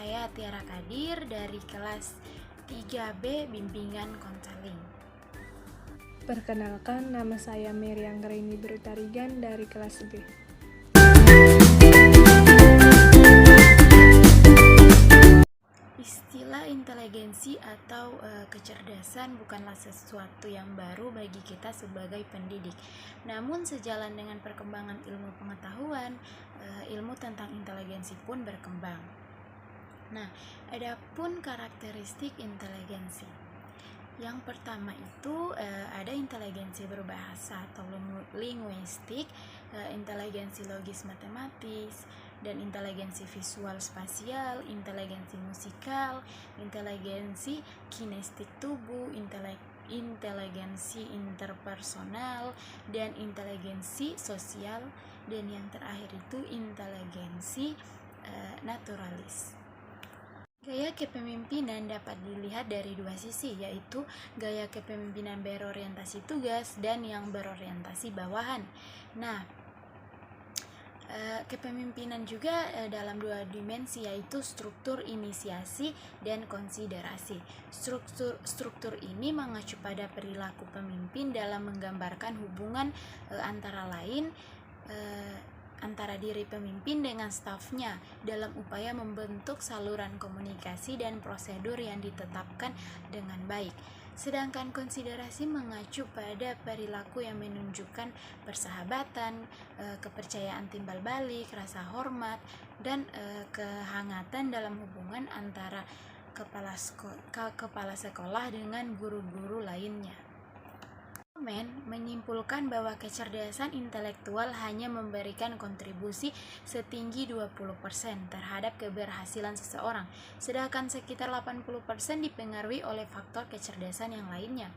saya Tiara Kadir dari kelas 3B Bimbingan Konseling. Perkenalkan, nama saya Meriang Reini Brutarigan dari kelas B. Istilah inteligensi atau kecerdasan bukanlah sesuatu yang baru bagi kita sebagai pendidik. Namun sejalan dengan perkembangan ilmu pengetahuan, ilmu tentang inteligensi pun berkembang. Nah, adapun karakteristik inteligensi. Yang pertama itu ada inteligensi berbahasa atau linguistik, inteligensi logis matematis, dan inteligensi visual spasial, inteligensi musikal, inteligensi kinestik tubuh, inteligensi interpersonal, dan inteligensi sosial, dan yang terakhir itu inteligensi naturalis. Gaya kepemimpinan dapat dilihat dari dua sisi, yaitu gaya kepemimpinan berorientasi tugas dan yang berorientasi bawahan. Nah, kepemimpinan juga dalam dua dimensi, yaitu struktur inisiasi dan konsiderasi. Struktur ini mengacu pada perilaku pemimpin dalam menggambarkan hubungan antara lain antara diri pemimpin dengan stafnya dalam upaya membentuk saluran komunikasi dan prosedur yang ditetapkan dengan baik. Sedangkan konsiderasi mengacu pada perilaku yang menunjukkan persahabatan, kepercayaan timbal balik, rasa hormat, dan kehangatan dalam hubungan antara kepala sekolah dengan guru-guru lainnya. Menyimpulkan bahwa kecerdasan intelektual hanya memberikan kontribusi setinggi 20% terhadap keberhasilan seseorang, sedangkan sekitar 80% dipengaruhi oleh faktor kecerdasan yang lainnya.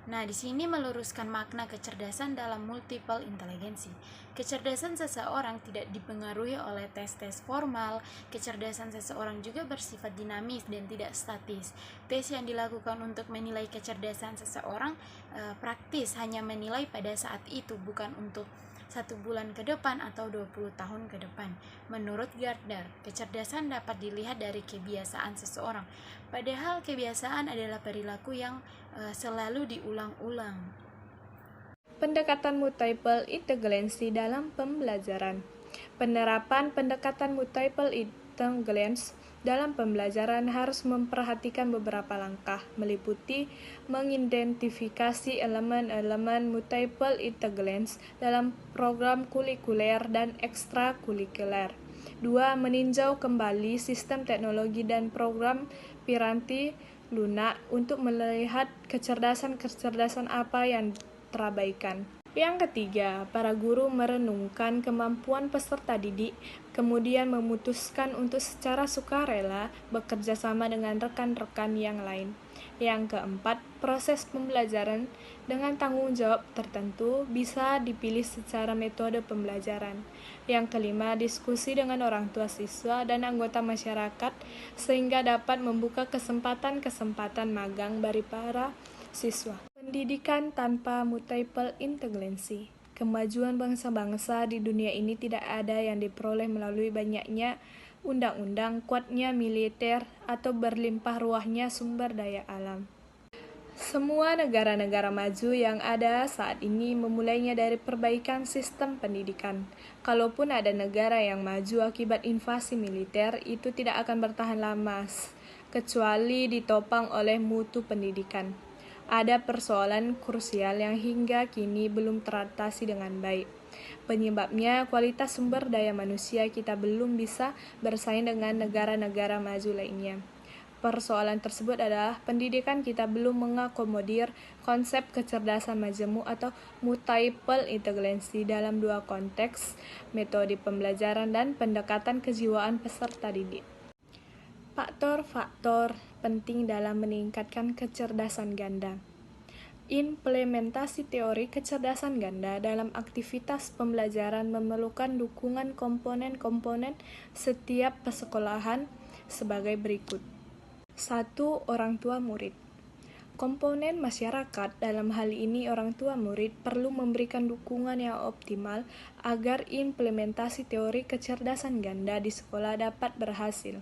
Nah, di sini meluruskan makna kecerdasan dalam multiple inteligensi. Kecerdasan seseorang tidak dipengaruhi oleh tes-tes formal. Kecerdasan seseorang juga bersifat dinamis dan tidak statis. Tes yang dilakukan untuk menilai kecerdasan seseorang praktis, hanya menilai pada saat itu, bukan untuk 1 bulan ke depan atau 20 tahun ke depan. Menurut Gardner, kecerdasan dapat dilihat dari kebiasaan seseorang, padahal kebiasaan adalah perilaku yang selalu diulang-ulang. Pendekatan multiple intelligensi dalam pembelajaran. Penerapan pendekatan multiple intelligensi dalam pembelajaran harus memperhatikan beberapa langkah, meliputi mengidentifikasi elemen-elemen multiple intelligensi dalam program kurikuler dan ekstrakurikuler. 2. Meninjau kembali sistem teknologi dan program piranti lunak untuk melihat kecerdasan apa yang terabaikan. Yang ketiga, para guru merenungkan kemampuan peserta didik, kemudian memutuskan untuk secara sukarela bekerja sama dengan rekan-rekan yang lain. Yang keempat, proses pembelajaran dengan tanggung jawab tertentu bisa dipilih secara metode pembelajaran. Yang kelima, diskusi dengan orang tua siswa dan anggota masyarakat sehingga dapat membuka kesempatan-kesempatan magang bagi para siswa. Pendidikan tanpa multiple intelligensi. Kemajuan bangsa-bangsa di dunia ini tidak ada yang diperoleh melalui banyaknya undang-undang, kuatnya militer, atau berlimpah ruahnya sumber daya alam. Semua negara-negara maju yang ada saat ini memulainya dari perbaikan sistem pendidikan. Kalaupun ada negara yang maju akibat invasi militer, itu tidak akan bertahan lama, kecuali ditopang oleh mutu pendidikan. Ada persoalan krusial yang hingga kini belum teratasi dengan baik. Penyebabnya, kualitas sumber daya manusia kita belum bisa bersaing dengan negara-negara maju lainnya. Persoalan tersebut adalah pendidikan kita belum mengakomodir konsep kecerdasan majemuk atau multiple intelligensi dalam dua konteks, metode pembelajaran dan pendekatan kejiwaan peserta didik. Faktor-faktor penting dalam meningkatkan kecerdasan ganda. Implementasi teori kecerdasan ganda dalam aktivitas pembelajaran memerlukan dukungan komponen-komponen setiap persekolahan sebagai berikut. 1. Orang tua murid. Komponen masyarakat, dalam hal ini orang tua murid, perlu memberikan dukungan yang optimal agar implementasi teori kecerdasan ganda di sekolah dapat berhasil.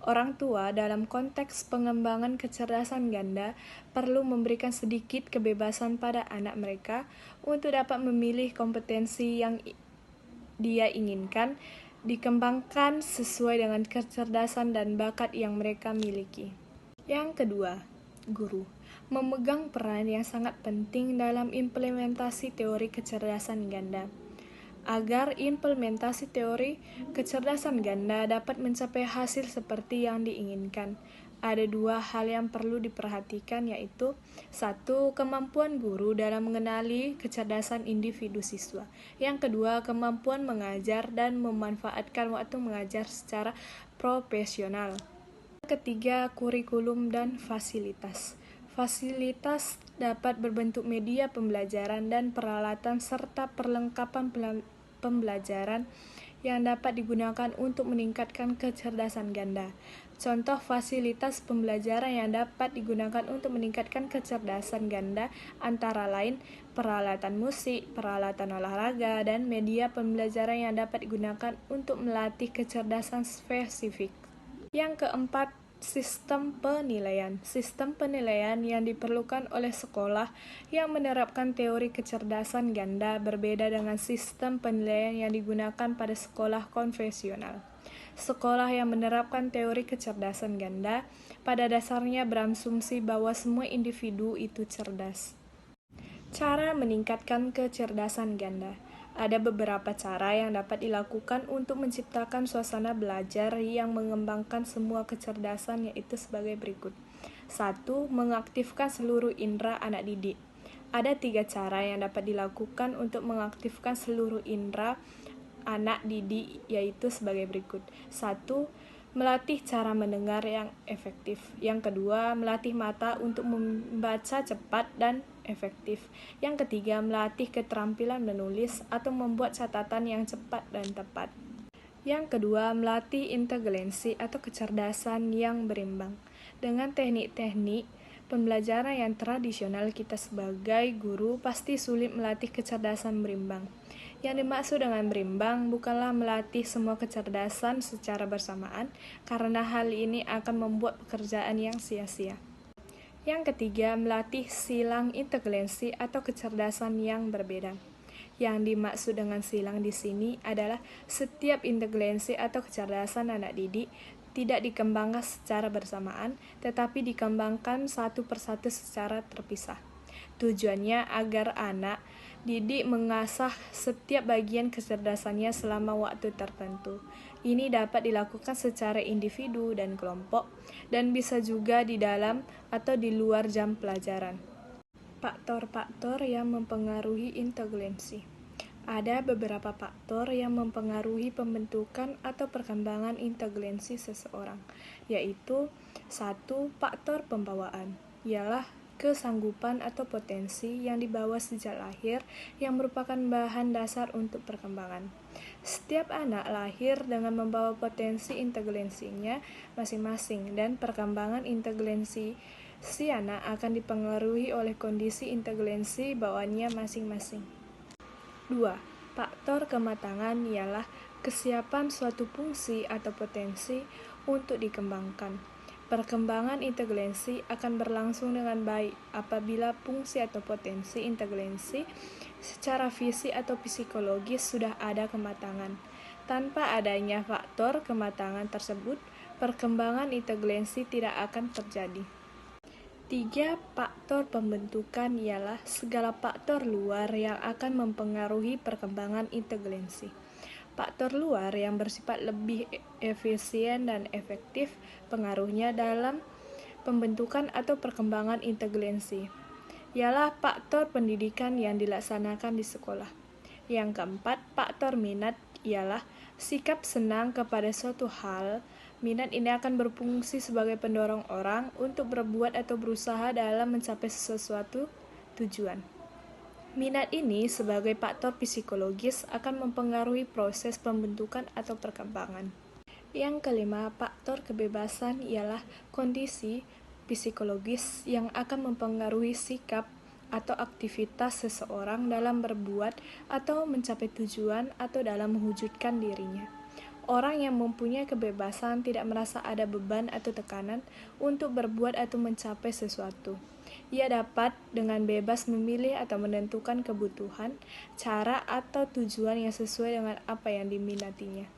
Orang tua dalam konteks pengembangan kecerdasan ganda perlu memberikan sedikit kebebasan pada anak mereka untuk dapat memilih kompetensi yang dia inginkan dikembangkan sesuai dengan kecerdasan dan bakat yang mereka miliki. Yang kedua, guru memegang peran yang sangat penting dalam implementasi teori kecerdasan ganda. Agar implementasi teori kecerdasan ganda dapat mencapai hasil seperti yang diinginkan, ada dua hal yang perlu diperhatikan, yaitu satu, kemampuan guru dalam mengenali kecerdasan individu siswa. Yang kedua, kemampuan mengajar dan memanfaatkan waktu mengajar secara profesional. Yang ketiga, kurikulum dan fasilitas. Fasilitas dapat berbentuk media pembelajaran dan peralatan serta perlengkapan pembelajaran yang dapat digunakan untuk meningkatkan kecerdasan ganda. Contoh fasilitas pembelajaran yang dapat digunakan untuk meningkatkan kecerdasan ganda antara lain peralatan musik, peralatan olahraga, dan media pembelajaran yang dapat digunakan untuk melatih kecerdasan spesifik. Yang keempat, sistem penilaian. Sistem penilaian yang diperlukan oleh sekolah yang menerapkan teori kecerdasan ganda berbeda dengan sistem penilaian yang digunakan pada sekolah konvensional. Sekolah yang menerapkan teori kecerdasan ganda pada dasarnya berasumsi bahwa semua individu itu cerdas. Cara meningkatkan kecerdasan ganda. Ada beberapa cara yang dapat dilakukan untuk menciptakan suasana belajar yang mengembangkan semua kecerdasan, yaitu sebagai berikut. 1. Mengaktifkan seluruh indera anak didik. Ada 3 cara yang dapat dilakukan untuk mengaktifkan seluruh indera anak didik, yaitu sebagai berikut. 1. Melatih cara mendengar yang efektif. Yang kedua, melatih mata untuk membaca cepat dan efektif. Yang ketiga, melatih keterampilan menulis atau membuat catatan yang cepat dan tepat. Yang kedua, melatih inteligensi atau kecerdasan yang berimbang. Dengan teknik-teknik pembelajaran yang tradisional, kita sebagai guru pasti sulit melatih kecerdasan berimbang. Yang dimaksud dengan berimbang bukanlah melatih semua kecerdasan secara bersamaan, karena hal ini akan membuat pekerjaan yang sia-sia. Yang ketiga, melatih silang inteligensi atau kecerdasan yang berbeda. Yang dimaksud dengan silang di sini adalah setiap inteligensi atau kecerdasan anak didik tidak dikembangkan secara bersamaan, tetapi dikembangkan satu persatu secara terpisah. Tujuannya agar anak didik mengasah setiap bagian kecerdasannya selama waktu tertentu. Ini dapat dilakukan secara individu dan kelompok, dan bisa juga di dalam atau di luar jam pelajaran. Faktor-faktor yang mempengaruhi inteligensi. Ada beberapa faktor yang mempengaruhi pembentukan atau perkembangan inteligensi seseorang, yaitu 1. Faktor pembawaan, ialah kesanggupan atau potensi yang dibawa sejak lahir yang merupakan bahan dasar untuk perkembangan. Setiap anak lahir dengan membawa potensi inteligensinya masing-masing, dan perkembangan inteligensi si anak akan dipengaruhi oleh kondisi inteligensi bawaannya masing-masing. 2. Faktor kematangan ialah kesiapan suatu fungsi atau potensi untuk dikembangkan. Perkembangan inteligensi akan berlangsung dengan baik apabila fungsi atau potensi inteligensi secara fisik atau psikologis sudah ada kematangan. Tanpa adanya faktor kematangan tersebut, perkembangan inteligensi tidak akan terjadi. 3. Faktor pembentukan ialah segala faktor luar yang akan mempengaruhi perkembangan inteligensi. Faktor luar yang bersifat lebih efisien dan efektif pengaruhnya dalam pembentukan atau perkembangan inteligensi ialah faktor pendidikan yang dilaksanakan di sekolah. Yang keempat, faktor minat ialah sikap senang kepada suatu hal. Minat ini akan berfungsi sebagai pendorong orang untuk berbuat atau berusaha dalam mencapai sesuatu tujuan. Minat ini sebagai faktor psikologis akan mempengaruhi proses pembentukan atau perkembangan. Yang kelima, faktor kebebasan ialah kondisi psikologis yang akan mempengaruhi sikap atau aktivitas seseorang dalam berbuat atau mencapai tujuan atau dalam mewujudkan dirinya. Orang yang mempunyai kebebasan tidak merasa ada beban atau tekanan untuk berbuat atau mencapai sesuatu. Ia dapat dengan bebas memilih atau menentukan kebutuhan, cara, atau tujuan yang sesuai dengan apa yang diminatinya.